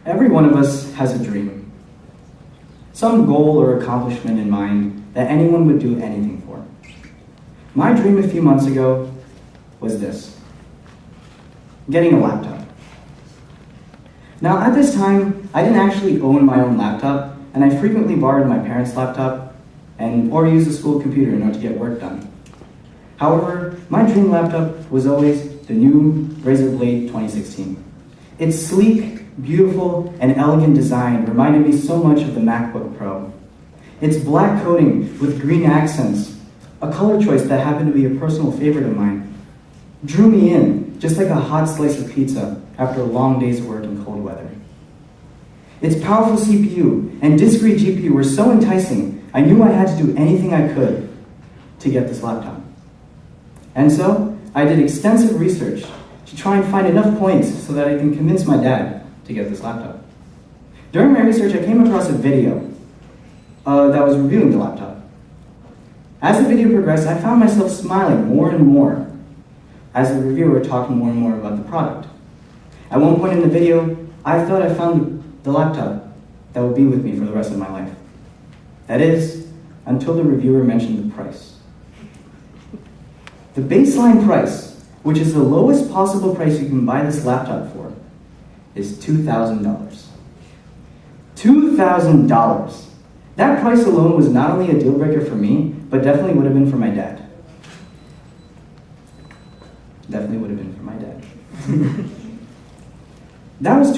Every one of us has a dream, some goal or accomplishment in mind that anyone would do anything for. My dream a few months ago was this: getting a laptop. Now at this time, I didn't actually own my own laptop, and I frequently borrowed my parents' laptop or used a school computer in order to get work done. However, my dream laptop was always the new Razer Blade 2016. Its sleek, beautiful, and elegant design reminded me so much of the MacBook Pro. Its black coating with green accents, a color choice that happened to be a personal favorite of mine, drew me in just like a hot slice of pizza after a long day's work in cold weather. Its powerful CPU and discrete GPU were so enticing, I knew I had to do anything I could to get this laptop. And so, I did extensive research to try and find enough points so that I can convince my dad to get this laptop. During my research, I came across a video that was reviewing the laptop. As the video progressed, I found myself smiling more and more as the reviewer talked more and more about the product. At one point in the video, I thought I found the laptop that would be with me for the rest of my life. That is, until the reviewer mentioned the price. The baseline price, which is the lowest possible price you can buy this laptop for, is $2,000. $2,000! That price alone was not only a deal breaker for me, but definitely would have been for my dad. Definitely would have been for my dad. That was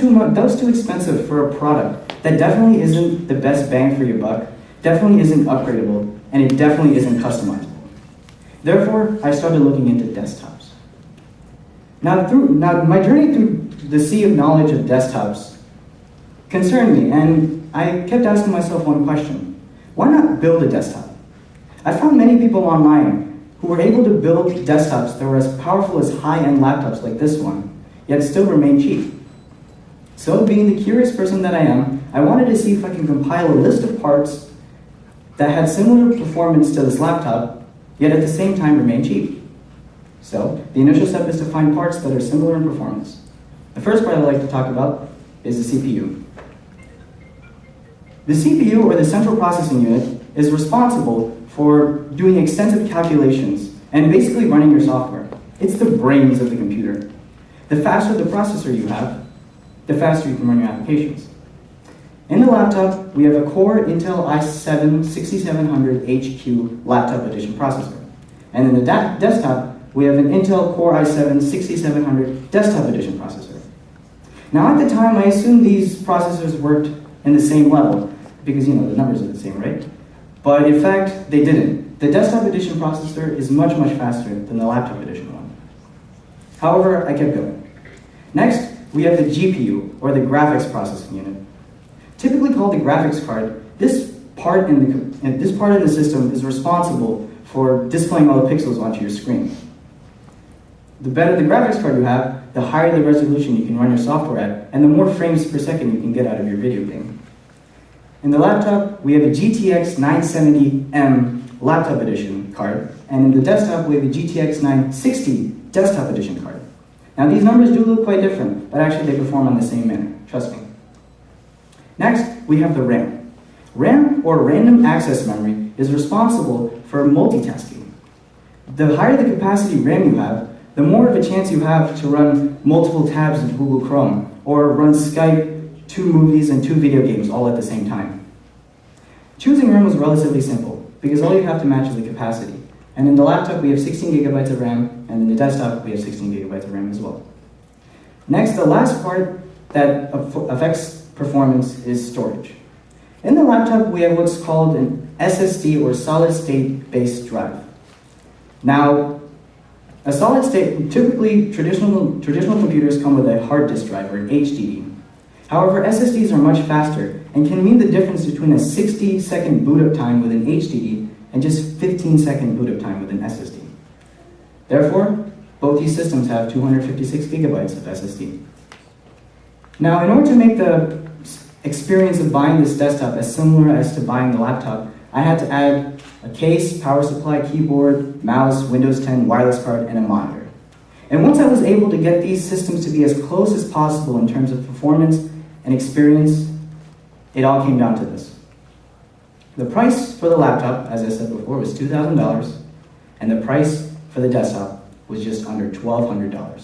too expensive for a product that definitely isn't the best bang for your buck, definitely isn't upgradable, and it definitely isn't customizable. Therefore, I started looking into desktops. Now, my journey through the sea of knowledge of desktops concerned me, and I kept asking myself one question: why not build a desktop? I found many people online who were able to build desktops that were as powerful as high-end laptops like this one, yet still remain cheap. So, being the curious person that I am, I wanted to see if I can compile a list of parts that had similar performance to this laptop, yet at the same time remain cheap. So, the initial step is to find parts that are similar in performance. The first part I'd like to talk about is the CPU. The CPU, or the central processing unit, is responsible for doing extensive calculations and basically running your software. It's the brains of the computer. The faster the processor you have, the faster you can run your applications. In the laptop, we have a Core Intel i7-6700HQ Laptop Edition processor. And in the desktop, we have an Intel Core i7-6700 Desktop Edition processor. Now at the time, I assumed these processors worked in the same level, because the numbers are the same, right? But in fact, they didn't. The Desktop Edition processor is much, much faster than the Laptop Edition one. However, I kept going. Next, we have the GPU, or the Graphics Processing Unit. Typically called the graphics card, this part in the system is responsible for displaying all the pixels onto your screen. The better the graphics card you have, the higher the resolution you can run your software at, and the more frames per second you can get out of your video game. In the laptop, we have a GTX 970M Laptop Edition card, and in the desktop, we have a GTX 960 Desktop Edition card. Now these numbers do look quite different, but actually they perform in the same manner, trust me. Next, we have the RAM. RAM, or random access memory, is responsible for multitasking. The higher the capacity RAM you have, the more of a chance you have to run multiple tabs in Google Chrome, or run Skype, 2 movies, and 2 video games all at the same time. Choosing RAM was relatively simple, because all you have to match is the capacity. And in the laptop, we have 16 gigabytes of RAM, and in the desktop, we have 16 gigabytes of RAM as well. Next, the last part that affects performance is storage. In the laptop, we have what's called an SSD, or solid-state-based drive. Now, a solid-state, typically traditional computers come with a hard disk drive, or HDD. However, SSDs are much faster and can mean the difference between a 60-second boot-up time with an HDD and just 15-second boot-up time with an SSD. Therefore, both these systems have 256 gigabytes of SSD. Now, in order to make the experience of buying this desktop as similar as to buying the laptop, I had to add a case, power supply, keyboard, mouse, Windows 10, wireless card, and a monitor. And once I was able to get these systems to be as close as possible in terms of performance and experience, it all came down to this. The price for the laptop, as I said before, was $2,000, and the price for the desktop was just under $1,200.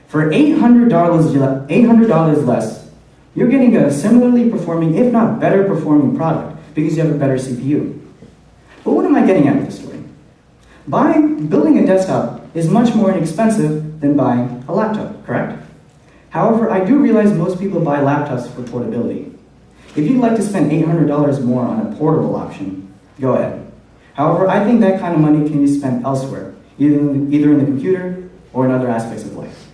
For $800 less, you're getting a similarly performing, if not better performing product, because you have a better CPU. But what am I getting at with this story? Building a desktop is much more inexpensive than buying a laptop, correct? However, I do realize most people buy laptops for portability. If you'd like to spend $800 more on a portable option, go ahead. However, I think that kind of money can be spent elsewhere, either in the computer or in other aspects of life.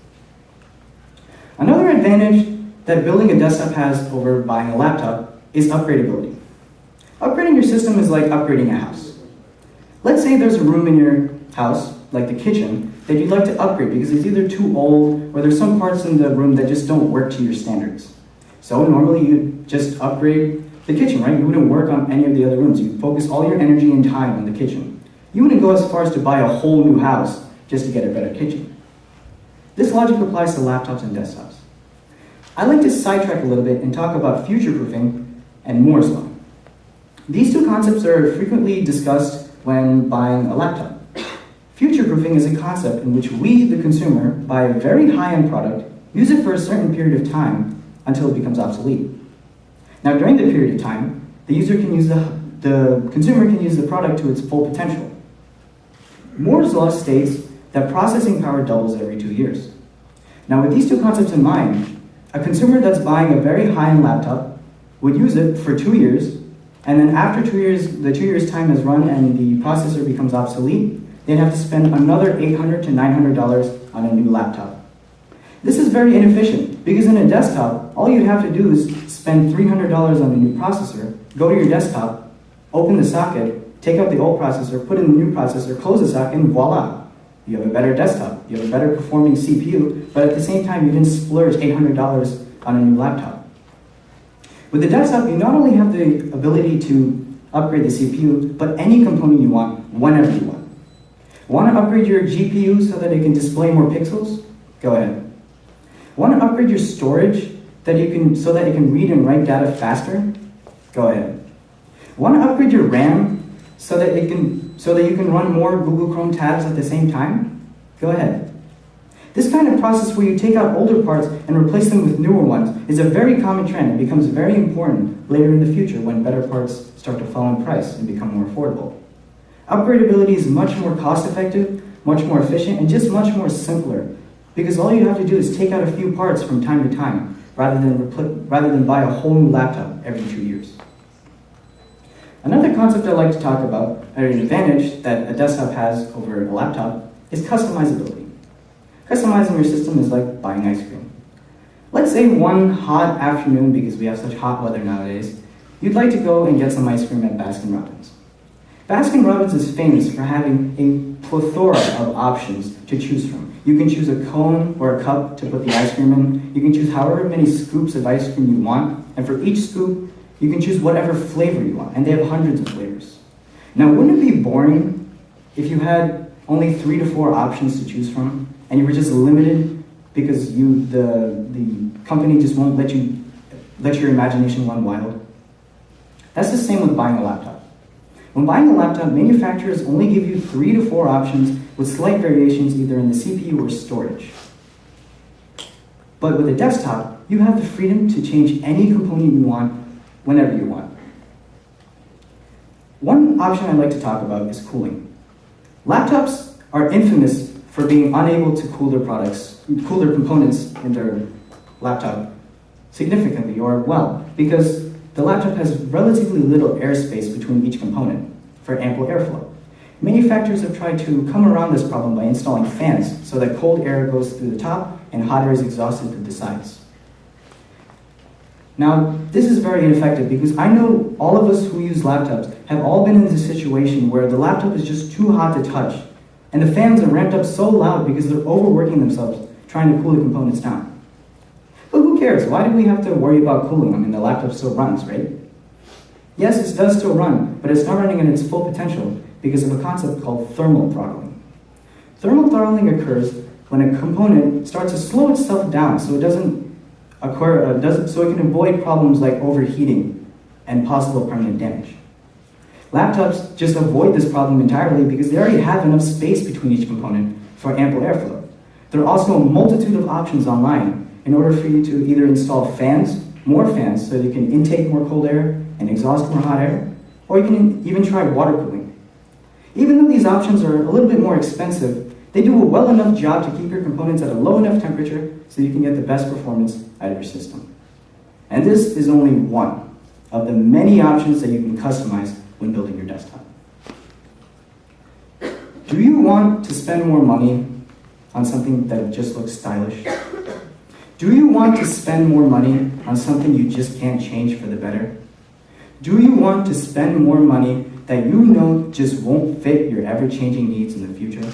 Another advantage that building a desktop has over buying a laptop is upgradeability. Upgrading your system is like upgrading a house. Let's say there's a room in your house, like the kitchen, that you'd like to upgrade because it's either too old or there's some parts in the room that just don't work to your standards. So normally you'd just upgrade the kitchen, right? You wouldn't work on any of the other rooms. You'd focus all your energy and time on the kitchen. You wouldn't go as far as to buy a whole new house just to get a better kitchen. This logic applies to laptops and desktops. I'd like to sidetrack a little bit and talk about future-proofing and Moore's Law. These two concepts are frequently discussed when buying a laptop. Future-proofing is a concept in which we, the consumer, buy a very high-end product, use it for a certain period of time until it becomes obsolete. Now, during the period of time, the consumer can use the product to its full potential. Moore's Law states that processing power doubles every 2 years. Now, with these two concepts in mind, a consumer that's buying a very high-end laptop would use it for 2 years, and then after 2 years, the 2 years time has run and the processor becomes obsolete, they'd have to spend another $800 to $900 on a new laptop. This is very inefficient, because in a desktop, all you'd have to do is spend $300 on a new processor, go to your desktop, open the socket, take out the old processor, put in the new processor, close the socket, and voila. You have a better desktop, you have a better performing CPU, but at the same time, you didn't splurge $800 on a new laptop. With the desktop, you not only have the ability to upgrade the CPU, but any component you want, whenever you want. Want to upgrade your GPU so that it can display more pixels? Go ahead. Want to upgrade your storage so that it can read and write data faster? Go ahead. Want to upgrade your RAM so that you can run more Google Chrome tabs at the same time? Go ahead. This kind of process where you take out older parts and replace them with newer ones is a very common trend and becomes very important later in the future when better parts start to fall in price and become more affordable. Upgradeability is much more cost-effective, much more efficient, and just much more simpler, because all you have to do is take out a few parts from time to time, rather than buy a whole new laptop every 2 years. Another concept I'd like to talk about, or an advantage that a desktop has over a laptop, is customizability. Customizing your system is like buying ice cream. Let's say one hot afternoon, because we have such hot weather nowadays, you'd like to go and get some ice cream at Baskin-Robbins. Baskin-Robbins is famous for having a plethora of options to choose from. You can choose a cone or a cup to put the ice cream in. You can choose however many scoops of ice cream you want, and for each scoop, you can choose whatever flavor you want, and they have hundreds of flavors. Now, wouldn't it be boring if you had only 3 to 4 options to choose from, and you were just limited because the company just won't let your imagination run wild? That's the same with buying a laptop. When buying a laptop, manufacturers only give you 3 to 4 options with slight variations either in the CPU or storage. But with a desktop, you have the freedom to change any component you want whenever you want. One option I'd like to talk about is cooling. Laptops are infamous for being unable to cool their components in their laptop significantly or well, because the laptop has relatively little airspace between each component for ample airflow. Manufacturers have tried to come around this problem by installing fans so that cold air goes through the top and hot air is exhausted through the sides. Now, this is very ineffective because I know all of us who use laptops have all been in this situation where the laptop is just too hot to touch, and the fans are ramped up so loud because they're overworking themselves trying to cool the components down. But who cares? Why do we have to worry about cooling? I mean, the laptop still runs, right? Yes, it does still run, but it's not running at its full potential because of a concept called thermal throttling. Thermal throttling occurs when a component starts to slow itself down so it doesn't so it can avoid problems like overheating and possible permanent damage. Laptops just avoid this problem entirely because they already have enough space between each component for ample airflow. There are also a multitude of options online in order for you to either install more fans, so you can intake more cold air and exhaust more hot air, or you can even try water cooling. Even though these options are a little bit more expensive, they do a well enough job to keep your components at a low enough temperature so you can get the best performance out of your system. And this is only one of the many options that you can customize when building your desktop. Do you want to spend more money on something that just looks stylish? Do you want to spend more money on something you just can't change for the better? Do you want to spend more money that you know just won't fit your ever-changing needs in the future?